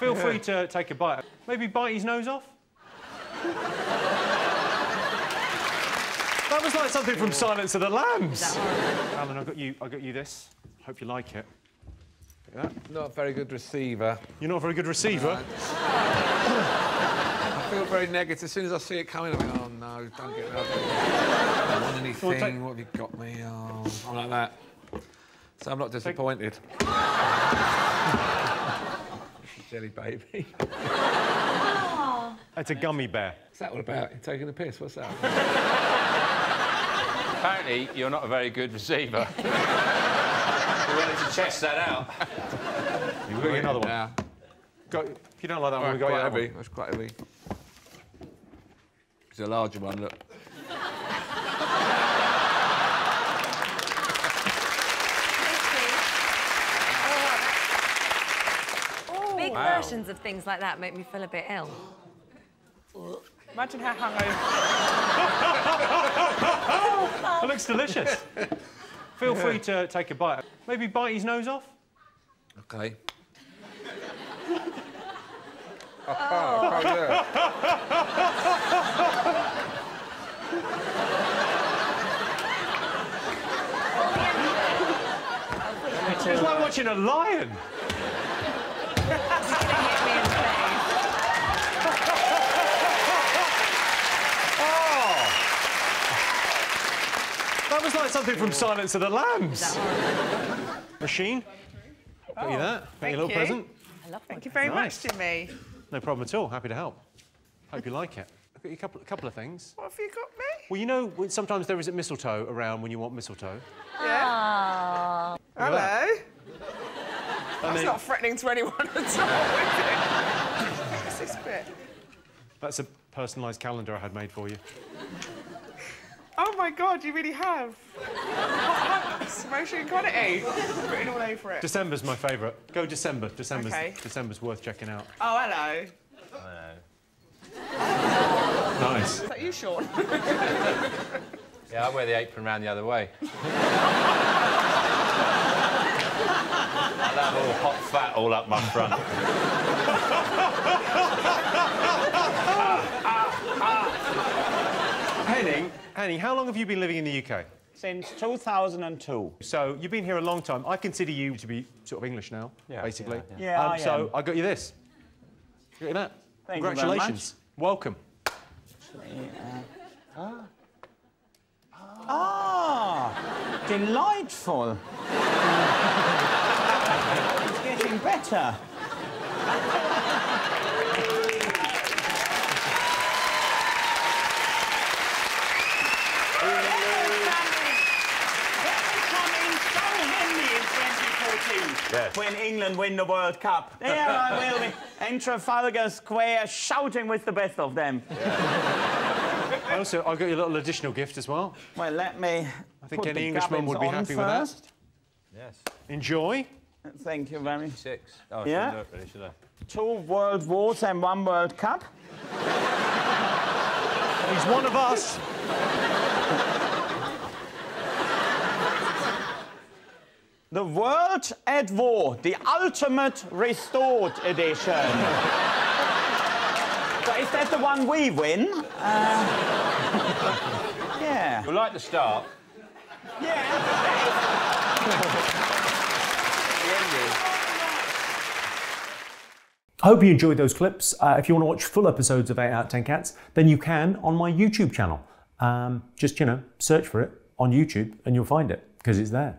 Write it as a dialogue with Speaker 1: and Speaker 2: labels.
Speaker 1: Feel free to take a bite. Maybe bite his nose off? That was like something from Silence of the Lambs. Alan, I got you this. Hope you like it. Look at that.
Speaker 2: Not a very good receiver.
Speaker 1: You're not a very good receiver?
Speaker 2: I feel very negative. As soon as I see it coming, I think, oh no, don't get that. I don't want anything. What have you got me? Oh, I'm like that. So I'm not disappointed. Jelly baby.
Speaker 1: It's a gummy bear.
Speaker 2: What's that all about? You're taking a piss? What's that?
Speaker 3: Apparently, you're not a very good receiver. We're willing to test that out.
Speaker 1: You've got another one.
Speaker 2: Yeah.
Speaker 1: If you don't like that one, we've got
Speaker 2: quite
Speaker 1: the other
Speaker 2: heavy.
Speaker 1: one.
Speaker 2: That's quite heavy. It's a larger one, look.
Speaker 4: Big versions of things like that make me feel a bit ill.
Speaker 5: Imagine how hungover.
Speaker 1: That looks delicious. Feel free to take a bite. Maybe bite his nose off?
Speaker 2: OK. Oh, yeah.
Speaker 1: It's like watching a lion. That was like something from Silence of the Lambs. Machine. Got you that. Got you a little present.
Speaker 5: Thank you very much, Jimmy.
Speaker 1: No problem at all. Happy to help. Hope you like it. I've got you a couple of things.
Speaker 5: What have you got me?
Speaker 1: Well, you know, sometimes there isn't mistletoe around when you want mistletoe.
Speaker 5: Yeah. Hello. That's not threatening to anyone at all, is it? What's this bit?
Speaker 1: That's a personalised calendar I had made for you.
Speaker 5: Oh my God, you really have. Motion quantity. Written all over it.
Speaker 1: December's my favourite. Go December.
Speaker 5: Okay.
Speaker 1: December's worth checking out.
Speaker 5: Oh, hello.
Speaker 1: Hello. Nice.
Speaker 5: Is that you, Sean?
Speaker 3: Yeah, I wear the apron round the other way. I'll have all hot fat all up my front.
Speaker 1: Henning, how long have you been living in the UK?
Speaker 6: Since 2002.
Speaker 1: So, you've been here a long time. I consider you to be sort of English now, basically.
Speaker 6: Yeah,
Speaker 1: so, I got you this. Look at that.
Speaker 6: Thank
Speaker 1: Congratulations.
Speaker 6: you very much.
Speaker 1: Welcome.
Speaker 6: Delightful. It's getting better.
Speaker 3: Yes.
Speaker 6: When England win the World Cup. There I will be in Trafalgar Square shouting with the best of them.
Speaker 1: Yeah. I got you a little additional gift as well.
Speaker 6: Well, let me
Speaker 1: I think any Englishman would be happy with that.
Speaker 3: Yes.
Speaker 1: Enjoy.
Speaker 6: Thank you very much.
Speaker 3: 6. Oh,
Speaker 6: yeah?
Speaker 3: Look, really, should I?
Speaker 6: 2 World Wars and 1 World Cup.
Speaker 1: He's one of us.
Speaker 6: The World at War, the ultimate restored edition. So is that the one we win? Yeah.
Speaker 3: You like the start?
Speaker 6: Yeah.
Speaker 1: I hope you enjoyed those clips. If you want to watch full episodes of 8 out of 10 Cats, then you can on my YouTube channel. Just, search for it on YouTube and you'll find it, because it's there.